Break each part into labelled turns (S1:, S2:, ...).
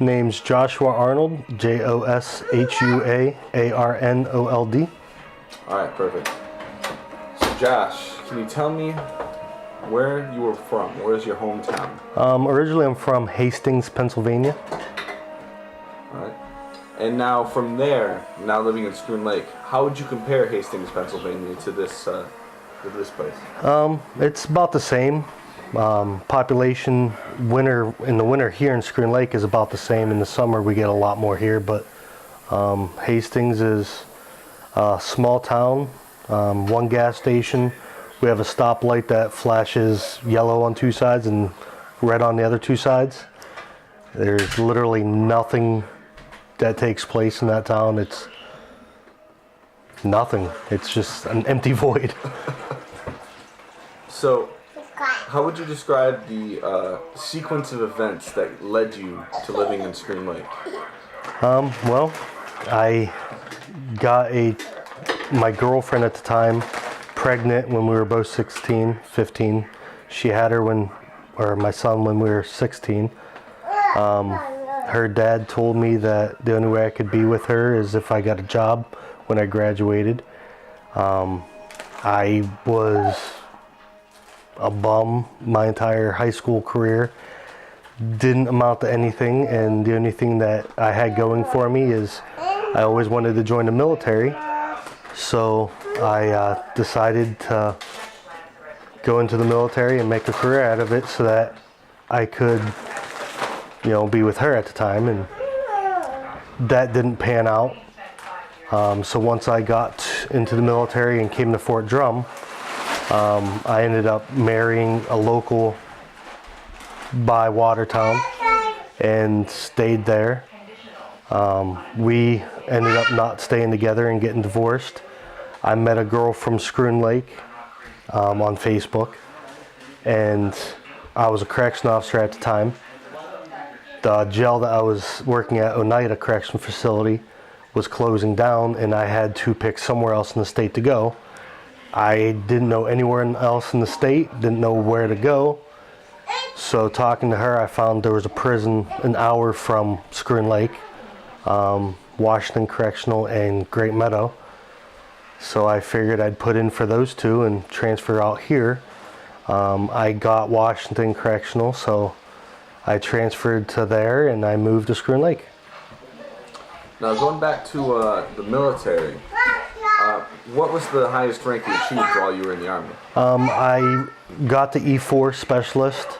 S1: Name's Joshua Arnold, Joshuaarnold.
S2: All right, perfect. So Josh, can you tell me where you were from? Where's your hometown?
S1: Originally I'm from Hastings, Pennsylvania.
S2: All right. And now from there, now living in Schroon Lake, how would you compare Hastings, Pennsylvania to this place?
S1: It's about the same. Population in the winter here in Schroon Lake is about the same. In the summer we get a lot more here, but Hastings is a small town, one gas station. We have a stoplight that flashes yellow on two sides and red on the other two sides. There's literally nothing that takes place in that town. It's nothing. It's just an empty void.
S2: So, how would you describe the sequence of events that led you to living in Schroon Lake?
S1: Well, I got my girlfriend at the time pregnant when we were both 16, 15. She had my son when we were 16. Her dad told me that the only way I could be with her is if I got a job when I graduated. I was a bum my entire high school career. Didn't amount to anything, and the only thing that I had going for me is I always wanted to join the military. So I decided to go into the military and make a career out of it so that I could, be with her at the time, and that didn't pan out. So once I got into the military and came to Fort Drum, I ended up marrying a local by Watertown and stayed there. We ended up not staying together and getting divorced. I met a girl from Schroon Lake on Facebook, and I was a correction officer at the time. The jail that I was working at, Oneida Correction Facility, was closing down, and I had to pick somewhere else in the state to go. I didn't know anywhere else in the state, didn't know where to go. So talking to her, I found there was a prison an hour from Schroon Lake, Washington Correctional and Great Meadow. So I figured I'd put in for those two and transfer out here. I got Washington Correctional, so I transferred to there and I moved to Schroon Lake.
S2: Now going back to the military, what was the highest rank you achieved while you were in the Army?
S1: I got the E4 specialist.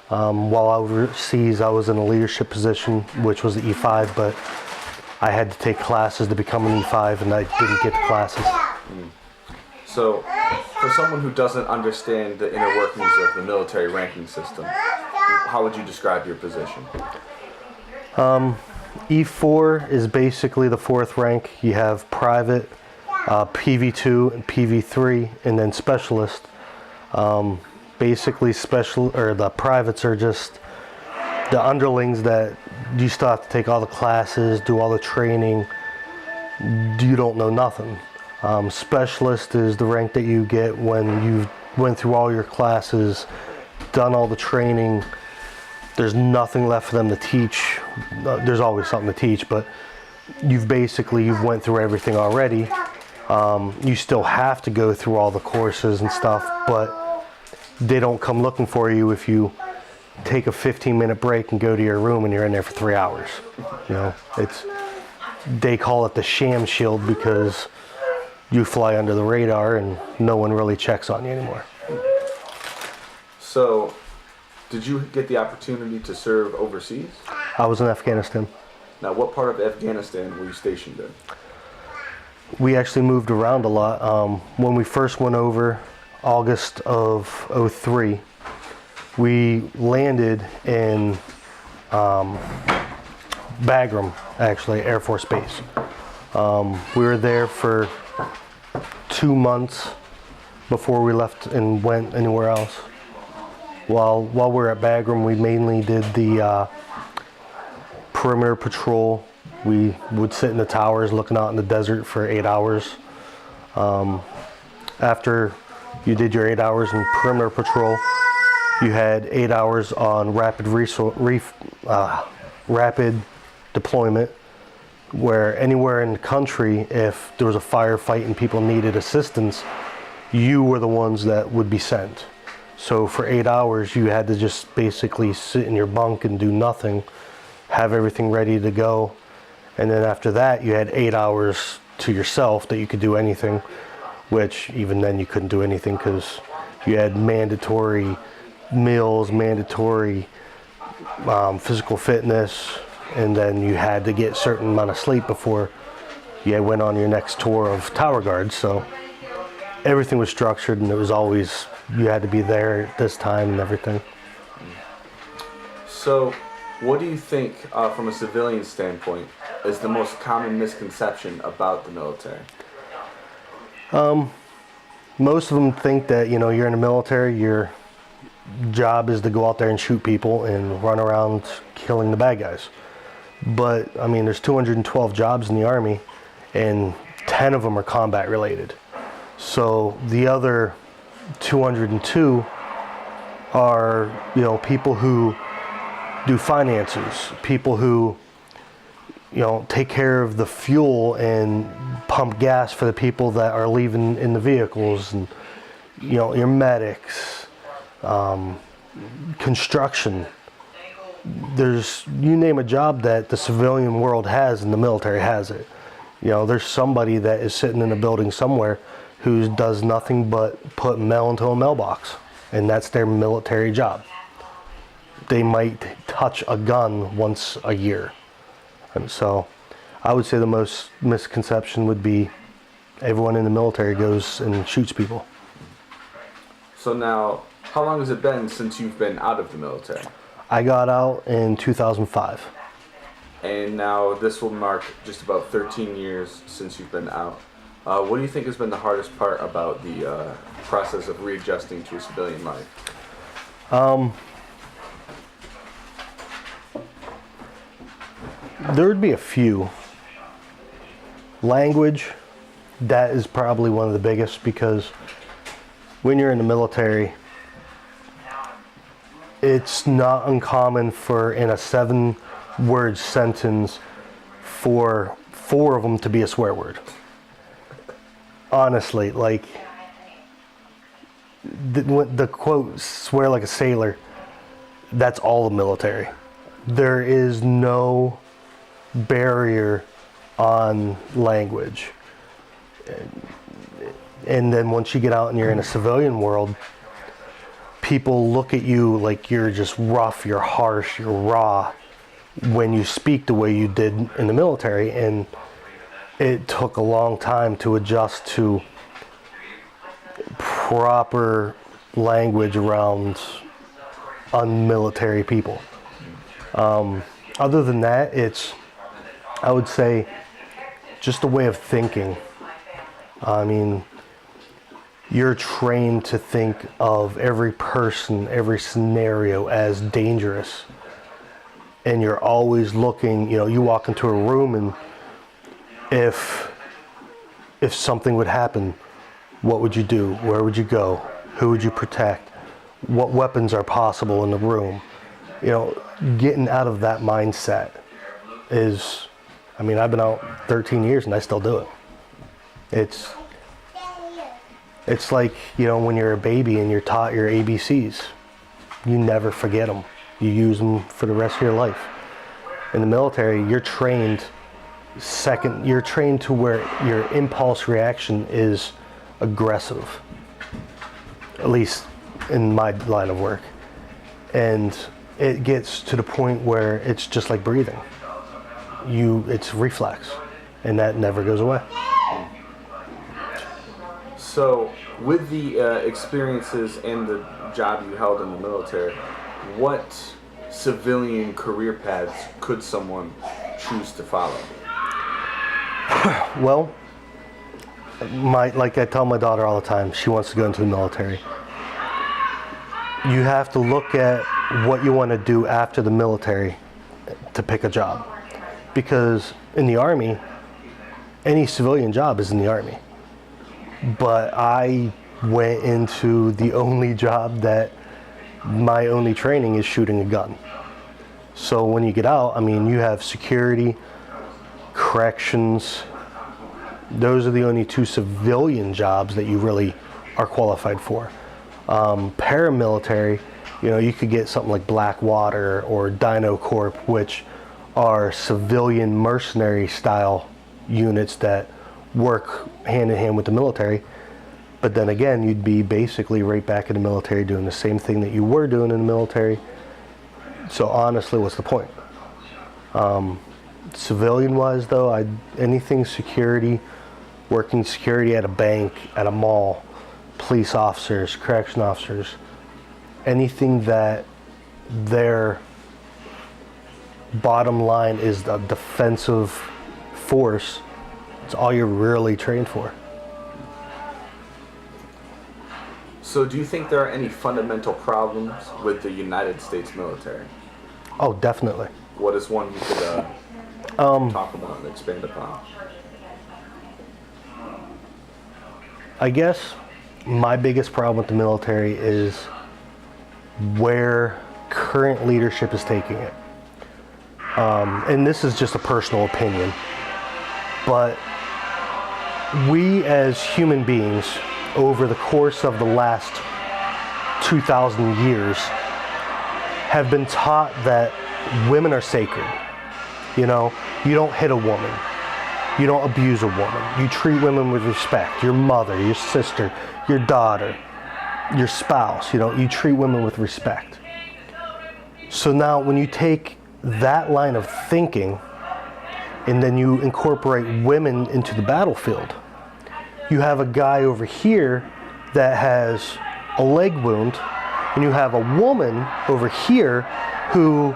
S1: While overseas, I was in a leadership position, which was the E5, but I had to take classes to become an E5, and I didn't get the classes.
S2: So, for someone who doesn't understand the inner workings of the military ranking system, how would you describe your position?
S1: E4 is basically the fourth rank. You have private, PV2 and PV3, and then specialist. Basically the privates are just the underlings that you still have to take all the classes, do all the training. You don't know nothing. Specialist is the rank that you get when you went through all your classes, done all the training. There's nothing left for them to teach. There's always something to teach, but you've went through everything already. You still have to go through all the courses and stuff, but they don't come looking for you if you take a 15-minute break and go to your room and you're in there for 3 hours. They call it the sham shield because you fly under the radar and no one really checks on you anymore.
S2: So, did you get the opportunity to serve overseas?
S1: I was in Afghanistan.
S2: Now, what part of Afghanistan were you stationed in?
S1: We actually moved around a lot. When we first went over, August of '03, we landed in Bagram, actually, Air Force Base. We were there for 2 months before we left and went anywhere else. While we were at Bagram, we mainly did the perimeter patrol. We would sit in the towers looking out in the desert for 8 hours. After you did your 8 hours in perimeter patrol, you had 8 hours on rapid rapid deployment, where anywhere in the country, if there was a firefight and people needed assistance, you were the ones that would be sent. So for 8 hours, you had to just basically sit in your bunk and do nothing, have everything ready to go. And then after that, you had 8 hours to yourself that you could do anything, which even then you couldn't do anything because you had mandatory meals, mandatory physical fitness, and then you had to get a certain amount of sleep before you went on your next tour of tower guards. So everything was structured, and it was always, you had to be there at this time and everything.
S2: So what do you think, from a civilian standpoint, is the most common misconception about the military?
S1: Most of them think that, you know, you're in the military, your job is to go out there and shoot people and run around killing the bad guys. But I mean, there's 212 jobs in the Army, and 10 of them are combat related. So the other 202 are, you know, people who do finances, people who, you know, take care of the fuel and pump gas for the people that are leaving in the vehicles, and, you know, your medics, construction. There's, you name a job that the civilian world has and the military has it. You know, there's somebody that is sitting in a building somewhere who does nothing but put mail into a mailbox, and that's their military job. They might touch a gun once a year. And so I would say the most misconception would be everyone in the military goes and shoots people.
S2: So now, how long has it been since you've been out of the military?
S1: I got out in 2005.
S2: And now this will mark just about 13 years since you've been out. What do you think has been the hardest part about the process of readjusting to a civilian life?
S1: There would be a few. Language, that is probably one of the biggest, because when you're in the military, it's not uncommon for, in a 7-word sentence, for 4 of them to be a swear word. Honestly, like the quote, "swear like a sailor," that's all the military. There is no barrier on language. And then once you get out and you're in a civilian world, people look at you like you're just rough, you're harsh, you're raw when you speak the way you did in the military. And it took a long time to adjust to proper language around unmilitary people. Other than that, it's, I would say, just a way of thinking. I mean, you're trained to think of every person, every scenario as dangerous. And you're always looking, you know, you walk into a room, and if something would happen, what would you do? Where would you go? Who would you protect? What weapons are possible in the room? You know, getting out of that mindset is, I mean, I've been out 13 years and I still do it. It's like, you know, when you're a baby and you're taught your ABCs, you never forget them. You use them for the rest of your life. In the military, you're trained you're trained to where your impulse reaction is aggressive, at least in my line of work. And it gets to the point where it's just like breathing. It's reflex, and that never goes away.
S2: So, with the experiences and the job you held in the military, what civilian career paths could someone choose to follow?
S1: Well, like I tell my daughter all the time, she wants to go into the military. You have to look at what you want to do after the military to pick a job. Because in the Army, any civilian job is in the Army. But I went into the only job that my only training is shooting a gun. So when you get out, I mean, you have security, corrections. Those are the only two civilian jobs that you really are qualified for. Paramilitary, you know, you could get something like Blackwater or Dino Corp, which are civilian mercenary style units that work hand in hand with the military. But then again, you'd be basically right back in the military doing the same thing that you were doing in the military. So honestly, what's the point? Civilian wise though, anything security, working security at a bank, at a mall, police officers, correction officers, anything that their bottom line is the defensive force, it's all you're really trained for.
S2: So do you think there are any fundamental problems with the United States military?
S1: Oh, definitely.
S2: What is one you could talk about and expand upon?
S1: I guess my biggest problem with the military is where current leadership is taking it. And this is just a personal opinion, but we as human beings, over the course of the last 2,000 years, have been taught that women are sacred. You know, you don't hit a woman. You don't abuse a woman. You treat women with respect. Your mother, your sister, your daughter, your spouse, you know, you treat women with respect. So now when you take that line of thinking and then you incorporate women into the battlefield, you have a guy over here that has a leg wound, and you have a woman over here who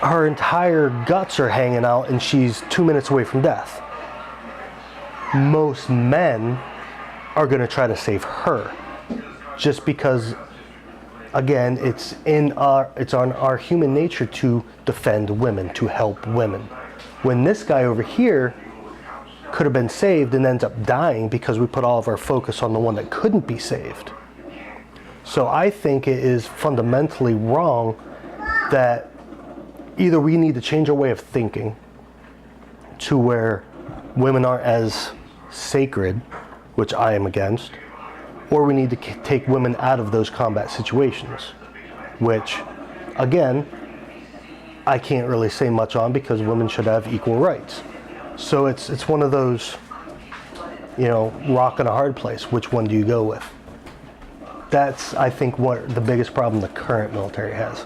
S1: her entire guts are hanging out and she's 2 minutes away from death. Most men are going to try to save her just because, again, it's on our human nature to defend women, to help women. When this guy over here could have been saved and ends up dying because we put all of our focus on the one that couldn't be saved. So I think it is fundamentally wrong that either we need to change our way of thinking to where women aren't as sacred, which I am against, or we need to take women out of those combat situations, which, again, I can't really say much on because women should have equal rights. So it's one of those, you know, rock and a hard place. Which one do you go with? That's, I think, what the biggest problem the current military has.